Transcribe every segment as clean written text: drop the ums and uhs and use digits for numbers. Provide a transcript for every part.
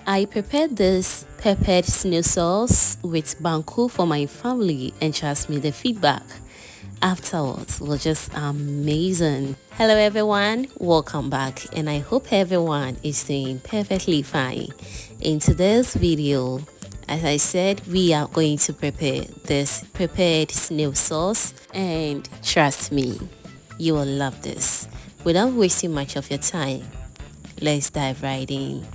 I prepared this peppered snail sauce with Banku for my family, and trust me, the feedback afterwards was just amazing. Hello everyone, welcome back, and I hope everyone is doing perfectly fine. In today's video, as I said, we are going to prepare this prepared snail sauce, and trust me, you will love this. Without wasting much of your time, let's dive right in.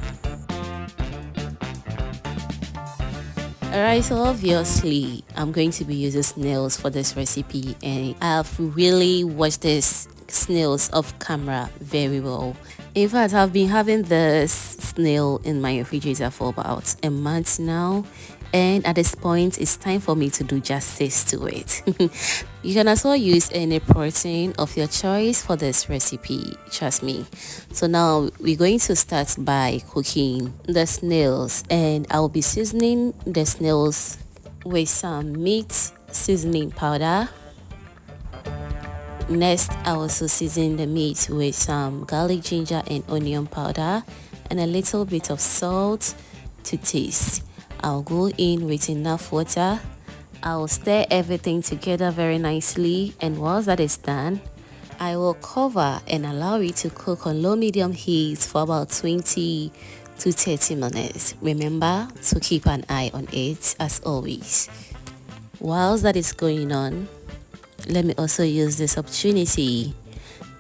Alright, so obviously I'm going to be using snails for this recipe, and I've really watched this snails off camera very well. In fact, I've been having this snail in my refrigerator for about a month now, and at this point it's time for me to do justice to it. You can also use any protein of your choice for this recipe, trust me. So now we're going to start by cooking the snails, and I'll be seasoning the snails with some meat seasoning powder. Next, I also season the meat with some garlic, ginger and onion powder and a little bit of salt to taste. I'll go in with enough water. I'll stir everything together very nicely, and once that is done, I will cover and allow it to cook on low medium heat for about 20 to 30 minutes. Remember to keep an eye on it as always. Whilst that is going on, let me also use this opportunity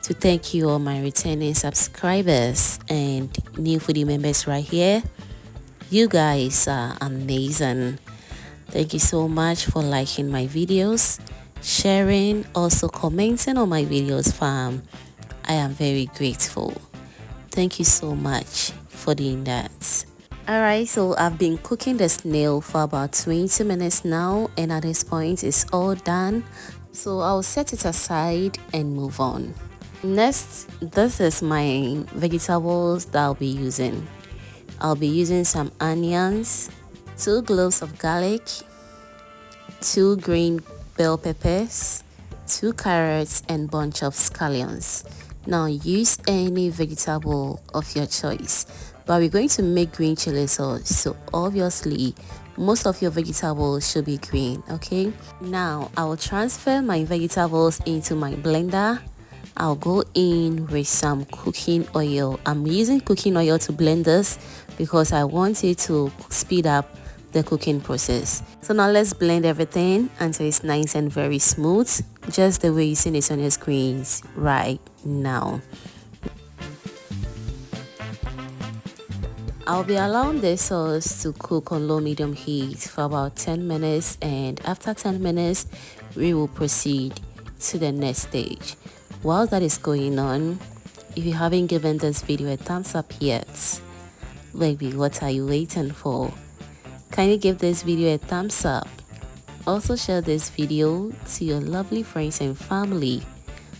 to thank you all my returning subscribers and new foodie members right here. You guys are amazing. Thank you so much for liking my videos, sharing, also commenting on my videos, fam. I am very grateful. Thank you so much for doing that. Alright, so I've been cooking the snail for about 20 minutes now, and at this point it's all done. So I'll set it aside and move on. Next, this is my vegetables that I'll be using. I'll be using some onions, 2 cloves of garlic, 2 green bell peppers, 2 carrots and bunch of scallions. Now use any vegetable of your choice, but we're going to make green chili sauce, so obviously most of your vegetables should be green. Okay, now I will transfer my vegetables into my blender. I'll go in with some cooking oil. I'm using cooking oil to blend this because I want it to speed up the cooking process. So now let's blend everything until it's nice and very smooth, just the way you see it on your screens right now. I'll be allowing the sauce to cook on low medium heat for about 10 minutes, and after 10 minutes we will proceed to the next stage. While that is going on, if you haven't given this video a thumbs up yet, baby, what are you waiting for? Kindly give this video a thumbs up. Also share this video to your lovely friends and family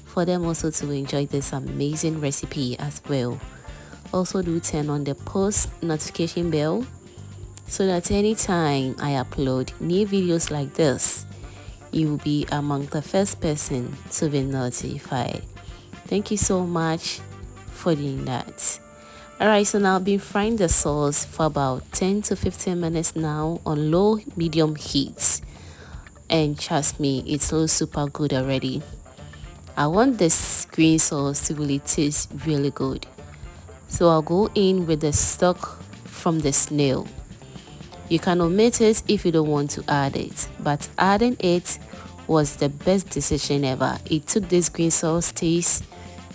for them also to enjoy this amazing recipe as well. Also do turn on the post notification bell so that anytime I upload new videos like this, you will be among the first person to be notified. Thank you so much for doing that. Alright, so now I've been frying the sauce for about 10 to 15 minutes now on low medium heat, and trust me, it looks super good already. I want this green sauce to really taste really good, so I'll go in with the stock from the snail. You can omit it if you don't want to add it, but adding it was the best decision ever. It took this green sauce taste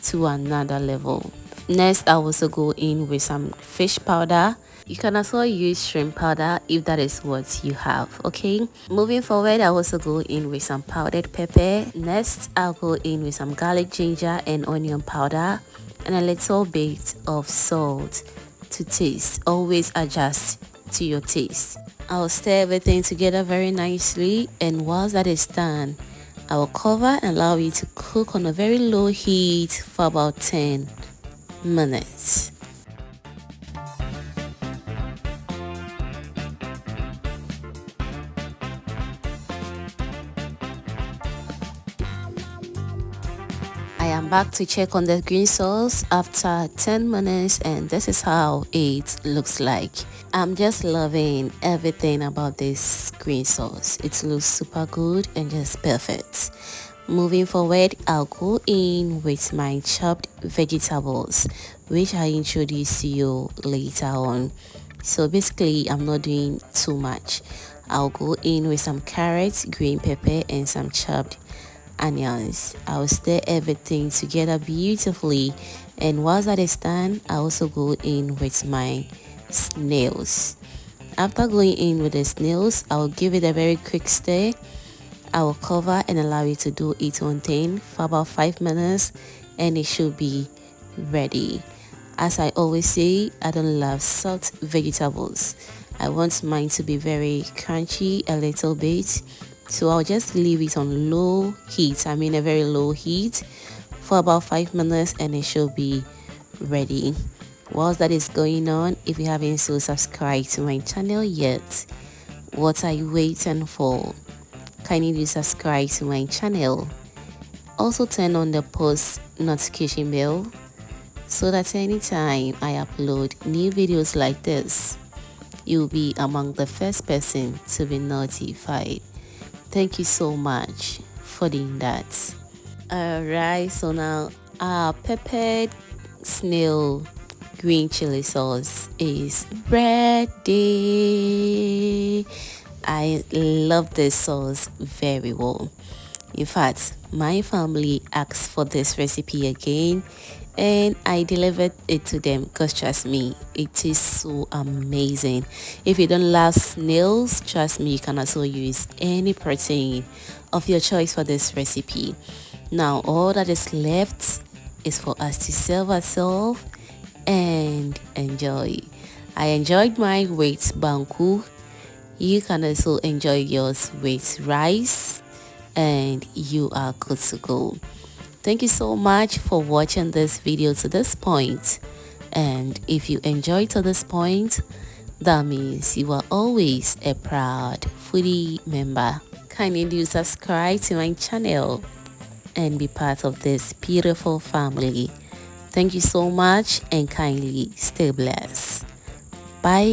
to another level. Next, I'll also go in with some fish powder. You can also use shrimp powder if that is what you have. Okay, moving forward, I'll also go in with some powdered pepper. Next, I'll go in with some garlic, ginger and onion powder and a little bit of salt to taste. Always adjust to your taste. I'll stir everything together very nicely, and once that is done, I will cover and allow it to cook on a very low heat for about 10 minutes. I am back to check on the green sauce after 10 minutes, and this is how it looks like. I'm just loving everything about this green sauce. It looks super good and just perfect. Moving forward, I'll go in with my chopped vegetables, which I introduce to you later on. So basically, I'm not doing too much. I'll go in with some carrots, green pepper, and some chopped onions. I'll stir everything together beautifully, and whilst that is done, I also go in with my snails. After going in with the snails, I'll give it a very quick stir. I will cover and allow it to do its own thing for about 5 minutes, and it should be ready. As I always say, I don't love soft vegetables. I want mine to be very crunchy a little bit, so I'll just leave it on low heat, a very low heat, for about 5 minutes, and it should be ready. Whilst that is going on, if you haven't so subscribed to my channel yet, what are you waiting for? Kindly do subscribe to my channel. Also turn on the post notification bell so that anytime I upload new videos like this, you'll be among the first person to be notified. Thank you so much for doing that. Alright, so now our peppered snail green chili sauce is ready. I love this sauce very well. In fact, my family asked for this recipe again, and I delivered it to them because trust me, it is so amazing. If you don't love snails, trust me, you can also use any protein of your choice for this recipe. Now all that is left is for us to serve ourselves and enjoy. I enjoyed mine with Banku. You can also enjoy yours with rice, and you are good to go. Thank you so much for watching this video to this point, and if you enjoyed to this point, that means you are always a proud foodie member. Kindly do subscribe to my channel and be part of this beautiful family. Thank you so much, and kindly stay blessed. Bye.